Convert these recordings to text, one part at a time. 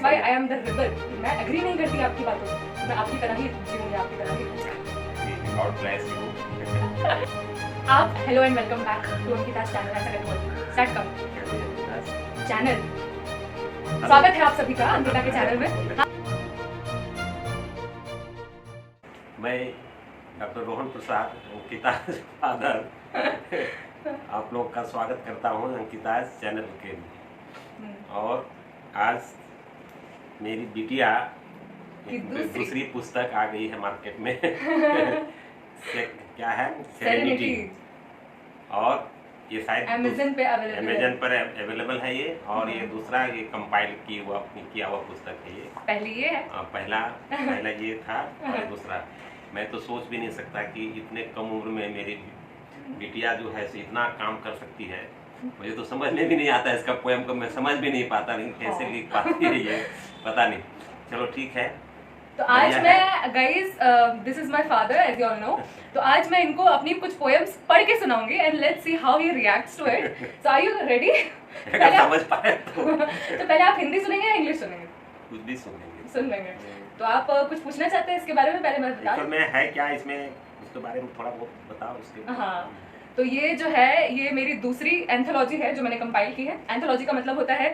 Why I am the rebel? मैं agree नहीं करती आपकी बातों से, मैं आपकी तरह ही जीऊंगी, आपकी तरह ही। God bless you. आप hello and welcome back to Ankita's channel. ऐसा करके बोल स्टार्ट करो चैनल। स्वागत है आप सभी का अंकिता के चैनल में। मैं डॉक्टर रोहन प्रसाद, अंकिता फादर, आप लोग का स्वागत करता हूँ अंकिता चैनल के लिए। और आज मेरी बिटिया दूसरी पुस्तक आ गई है मार्केट में क्या है, सेरेनिटी। और ये शायद अमेज़न पर अवेलेबल है ये। और ये दूसरा ये कंपाइल किया हुआ पुस्तक है ये। पहली ये है, पहला ये था और दूसरा। मैं तो सोच भी नहीं सकता कि इतने कम उम्र में मेरी बिटिया जो है इतना काम कर सकती है। मुझे तो समझ में भी नहीं आता इसका पोएम को, मैं समझ भी नहीं पाता, लेकिन कैसे लिख पाती है ये पता नहीं। चलो ठीक है। तो आज मैं guys, this is my father as you all know. तो आज मैं इनको अपनी कुछ पोएम्स पढ़ के सुनाऊंगी and let's see how he reacts to it. So are you ready? समझ पाए तो पहले आप हिंदी सुनेंगे या इंग्लिश सुनेंगे? कुछ भी सुनेंगे, सुन लेंगे। तो आप कुछ पूछना चाहते हैं इसके बारे में? पहले मैं बता दूं मैं है क्या इसमें, उसके बारे में थोड़ा बहुत बताओ उसके। हाँ, तो ये जो है ये मेरी दूसरी एंथोलॉजी है जो मैंने कंपाइल की है। एंथोलॉजी का मतलब होता है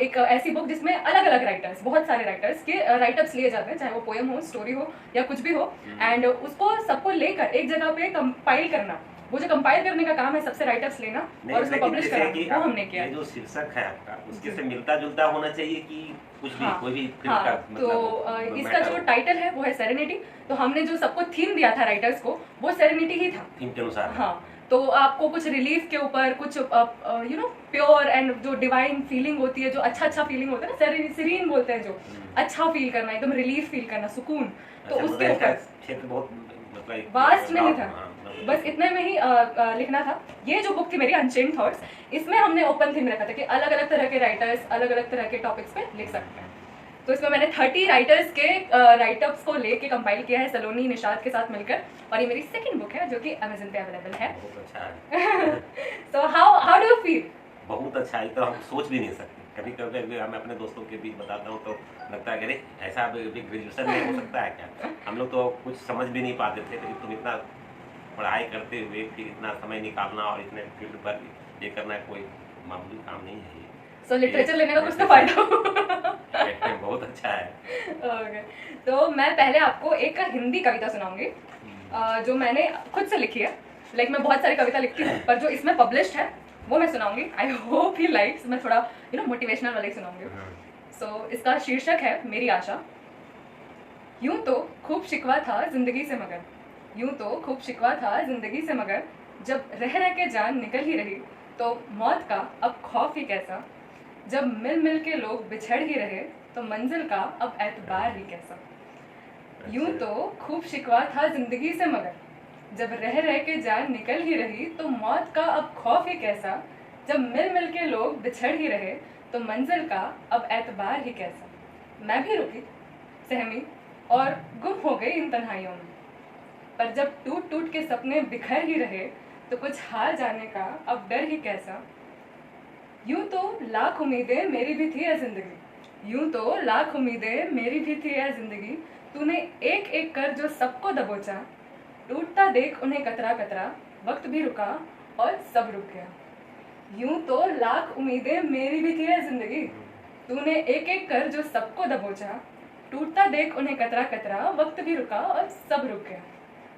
एक ऐसी बुक जिसमें अलग अलग राइटर्स, बहुत सारे राइटर्स के राइटअप्स लिए जाते हैं, चाहे वो पोएम हो, स्टोरी हो या कुछ भी हो, एंड उसको सबको लेकर एक जगह पे कंपाइल करना। वो जो कंपाइल करने का काम है, सबसे राइटअप्स लेना और उसको पब्लिश करना, वो हमने किया। ये जो शीर्षक है आपका उसके से मिलता जुलता होना चाहिए कि कुछ भी, कोई भी हाँ, का तो इसका जो टाइटल है वो है सेरेनिटी। तो हमने जो सबको थीम दिया था राइटर्स को, वो सेरेनिटी ही था थीम के अनुसार। हाँ, तो आपको कुछ रिलीफ के ऊपर, कुछ यू नो प्योर एंड जो डिवाइन फीलिंग होती है, जो अच्छा फीलिंग होता है ना, सीरीन बोलते हैं, जो अच्छा फील करना, एकदम रिलीफ फील करना, सुकून। तो उसके ऊपर क्षेत्र बहुत मतलब वास्ट नहीं था, बस इतने में ही लिखना था। ये जो बुक थी मेरी अनचेन्ड थॉट्स, इसमें हमने ओपन थीम रखा था कि अलग अलग तरह के राइटर्स अलग अलग तरह के टॉपिक्स पे लिख सकते हैं। तो इसमें मैंने 30 राइटर्स के राइटअप्स को लेके कंपाइल किया है सलोनी निषाद के साथ मिलकर। और ये मेरी सेकंड बुक है जो कि अमेज़न पे अवेलेबल है। बहुत अच्छा है। So how do you feel? बहुत अच्छा है, तो हम सोच भी नहीं सकते। कभी कभी मैं अपने दोस्तों के बीच बताता हूँ तो लगता है कि अरे ऐसा ग्रेजुएशन में हो सकता है क्या। हम लोग तो कुछ समझ भी नहीं पाते थे, लेकिन तुम इतना पढ़ाई करते हुए फिर इतना समय निकालना और इतने फील्ड पर ये करना कोई मामूली काम नहीं है। सो लिटरेचर लेने का कुछ तो फायदा बहुत अच्छा है। ओके, तो मैं पहले आपको एक हिंदी कविता सुनाऊंगी जो मैंने खुद से लिखी है। लाइक मैं बहुत सारी कविता लिखती हूँ, पर जो इसमें पब्लिश्ड है वो मैं सुनाऊंगी। I hope he likes. मैं थोड़ा मोटिवेशनल वाली सुनाऊंगी। सो इसका शीर्षक है मेरी आशा। यूं तो खूब शिकवा था जिंदगी से मगर, यूं तो खूब शिकवा था जिंदगी से मगर, जब रह रह के जान निकल ही रही तो मौत का अब खौफ ही कैसा, जब मिल मिल के लोग बिछड़ ही रहे तो मंजिल का अब एतबार ही कैसा। यूं तो खूब शिकवा था जिंदगी से मगर, जब रह रह के जान निकल ही रही तो मौत का अब खौफ ही कैसा, जब मिल मिल के लोग बिछड़ ही रहे तो मंजिल का अब एतबार ही कैसा। मैं भी रुकी, सहमी और गुम हो गई इन तन्हाइयों में, पर जब टूट टूट के सपने बिखर ही रहे तो कुछ हार जाने का अब डर ही कैसा। यूं तो लाख उम्मीदें मेरी भी थी है जिंदगी, यूं तो लाख उम्मीदें मेरी भी थी है जिंदगी, तूने एक एक कर जो सबको दबोचा, टूटता देख उन्हें कतरा कतरा, वक्त भी रुका और सब रुक गया। यूं तो लाख उम्मीदें मेरी भी थी है जिंदगी, तूने एक एक कर जो सबको दबोचा, टूटता देख उन्हें कतरा कतरा, वक्त भी रुका और सब रुक गया।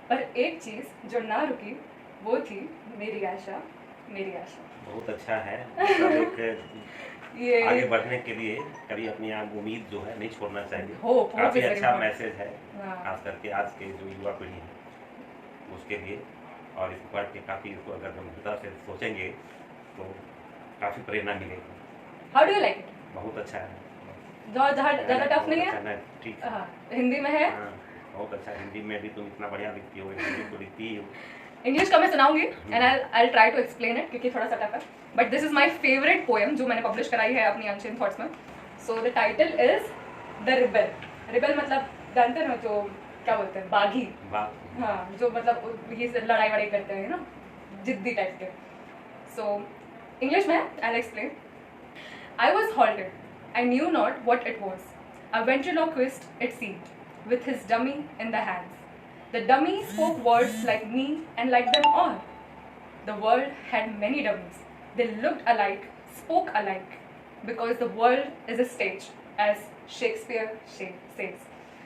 पर एक चीज जो ना रुकी वो थी मेरी आशा, मेरी आशा। बहुत अच्छा है। मतलब ये आगे बढ़ने के लिए कभी अपनी आप उम्मीद जो है नहीं छोड़ना चाहिए। काफी अच्छा मैसेज है, खास करके आज के जो युवा पीढ़ी है उसके लिए। और इस पढ़ के काफी इसको अगर गंभीरता से सोचेंगे तो काफी प्रेरणा मिलेगी। How do you like it? बहुत अच्छा है। ज़्यादा टफ नहीं है? ठीक है। हिंदी में है? बहुत अच्छा। हिंदी में भी तुम इतना बढ़िया लिखती हो, हिंदी को लिखती हो। इंग्लिश का मैं सुनाऊंगी and I try to explain it क्योंकि थोड़ा सा टफ है, but this is my favourite poem जो मैंने पब्लिश कराई है अपनी अनचेन्ड थॉट्स में। So the title is the rebel. Rebel मतलब जानते हैं ना, जो क्या बोलते हैं, बागी। हाँ, जो मतलब ये लड़ाई वड़ाई करते हैं ना, जिद्दी टाइप के। सो इंग्लिश में I explain. I was halted I knew not what it was. A ventriloquist it seemed, with his dummy in the hands. The dummy spoke words like me and like them all. The world had many dummies. They looked alike, spoke alike, because the world is a stage, as Shakespeare says.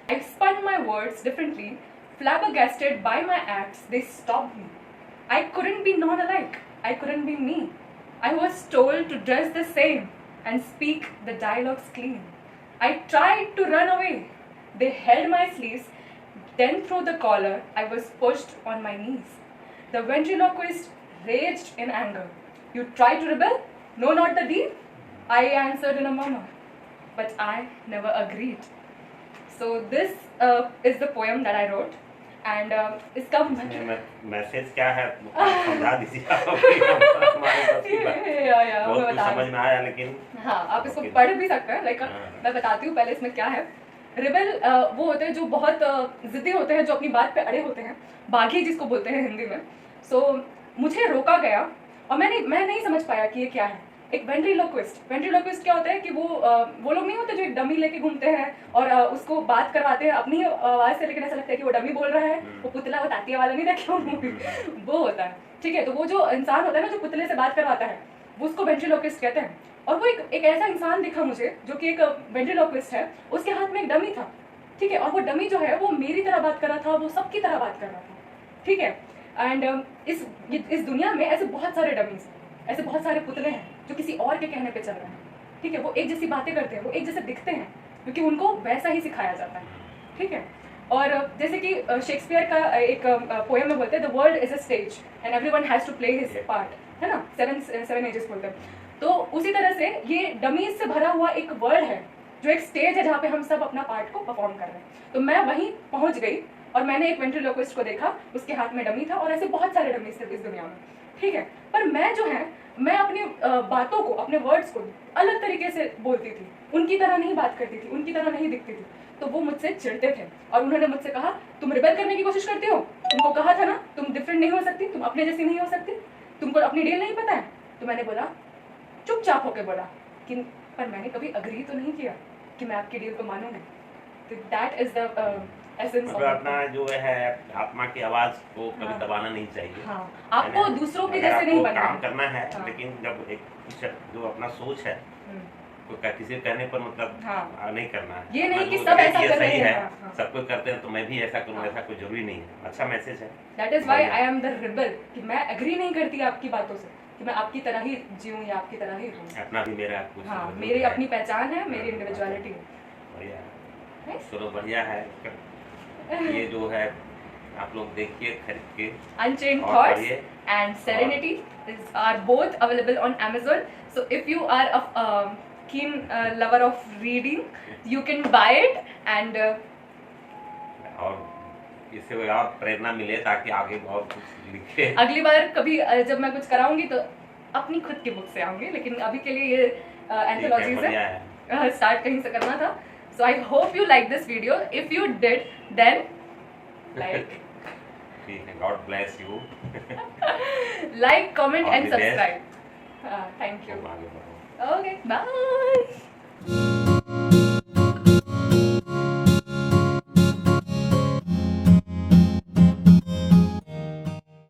I spun my words differently. Flabbergasted by my acts, they stopped me. I couldn't be non-alike. I couldn't be me. I was told to dress the same and speak the dialogues clean. I tried to run away. They held my sleeves. Then through the collar, I was pushed on my knees. The ventriloquist raged in anger. You tried to rebel? No, not the deed? I answered in a murmur. But I never agreed. So this is the poem that I wrote. And इसका message क्या है समझा दीजिए आप बहुत कुछ समझ में आया लेकिन हाँ आप इसको पढ़ भी सकते हैं लाइक मैं बताती हूँ पहले इसमें क्या है। रिबेल वो होते हैं जो बहुत जिद्दी होते हैं, जो अपनी बात पे अड़े होते हैं, बागी जिसको बोलते हैं हिंदी में। सो मुझे रोका गया और मैं नहीं समझ पाया कि ये क्या है। एक वेंट्रिलोक्विस्ट क्या होता है कि वो लोग नहीं होते जो एक डमी लेके घूमते हैं और उसको बात करवाते हैं अपनी आवाज से, लेकिन ऐसा लगता है कि वो डमी बोल रहा है। वो पुतला वो तातिया वाला नहीं देखा मूवी, वो होता है। ठीक है, तो वो जो इंसान होता है ना जो पुतले से बात करवाता है, वो उसको वेंट्रिलोक्विस्ट कहते हैं। और वो एक ऐसा इंसान दिखा मुझे जो कि एक वेंट्रिलोक्विस्ट है, उसके हाथ में एक डमी था। ठीक है, और वो डमी जो है वो मेरी तरह बात कर रहा था, वो सबकी तरह बात कर रहा था। ठीक है, एंड इस दुनिया में ऐसे बहुत सारे डमीज, ऐसे बहुत सारे पुतले हैं जो किसी और के कहने पे चल रहे हैं। ठीक है, वो एक जैसी बातें करते हैं, वो एक जैसे दिखते हैं क्योंकि उनको वैसा ही सिखाया जाता है। ठीक है, और जैसे कि शेक्सपियर का एक पोएम में बोलते हैं the world is a stage and everyone has to play his part, है ना, सेवन एजेस बोलते हैं। तो उसी तरह से ये डमीज से भरा हुआ एक वर्ल्ड है जो एक स्टेज है जहाँ पे हम सब अपना पार्ट को परफॉर्म कर रहे हैं। तो मैं वहीं पहुंच गई और मैंने एक वेंट्रिलोक्विस्ट को देखा, उसके हाथ में डमी था और ऐसे बहुत सारे डमीज थे इस दुनिया में। ठीक है, पर मैं जो है मैं अपनी बातों को, अपने वर्ड्स को अलग तरीके से बोलती थी, उनकी तरह नहीं बात करती थी, उनकी तरह नहीं दिखती थी। तो वो मुझसे चिढ़ते थे और उन्होंने मुझसे कहा तुम रिबेल करने की कोशिश करती हो, तुमको कहा था ना तुम डिफरेंट नहीं हो सकती, तुम अपने जैसी नहीं हो सकती, तुमको अपनी डील नहीं पता है। तो मैंने बोला, चुपचाप होकर बोला कि पर मैंने कभी अग्री तो नहीं किया कि मैं आपकी डील को मानूंगी। तो that is the essence of अपना जो है आत्मा की आवाज को कभी दबाना नहीं चाहिए। हाँ, आपको दूसरों के जैसे नहीं बनना, काम करना है। हाँ। लेकिन जब एक जो अपना सोच है तो किसी कहने पर मतलब हाँ। नहीं करना है। ये नहीं कि सब ऐसा कर रहे हैं, हाँ। सब कोई करते हैं तो मैं भी ऐसा करूँ, ऐसा कोई जरूरी नहीं है। अच्छा मैसेज है। That is why I am the rebel कि मैं एग्री नहीं करती आपकी बातों से कि मैं आपकी तरह ही जीऊं या आपकी तरह ही रहूं। अपना भी मेरा कुछ, हाँ, मेरी अपनी पहचान है, मेरी इंडिविजुअलिटी है। बढ़िया, चलो बढ़िया है। ये जो है आप लोग देखिए खरीद के। Unchained Thoughts and Serenity are both available on Amazon. So if you are a keen lover of reading, you can buy it and और इससे और प्रेरणा मिले ताकि आगे बहुत कुछ लिखे। अगली बार कभी जब मैं कुछ कराऊंगी तो अपनी खुद की बुक से आऊंगी, लेकिन अभी के लिए ये एंथोलॉजीज है, स्टार्ट कहीं से करना था। So I hope you like this video. If you did, then like. God bless you. Like, comment and subscribe. Thank you. Okay, bye.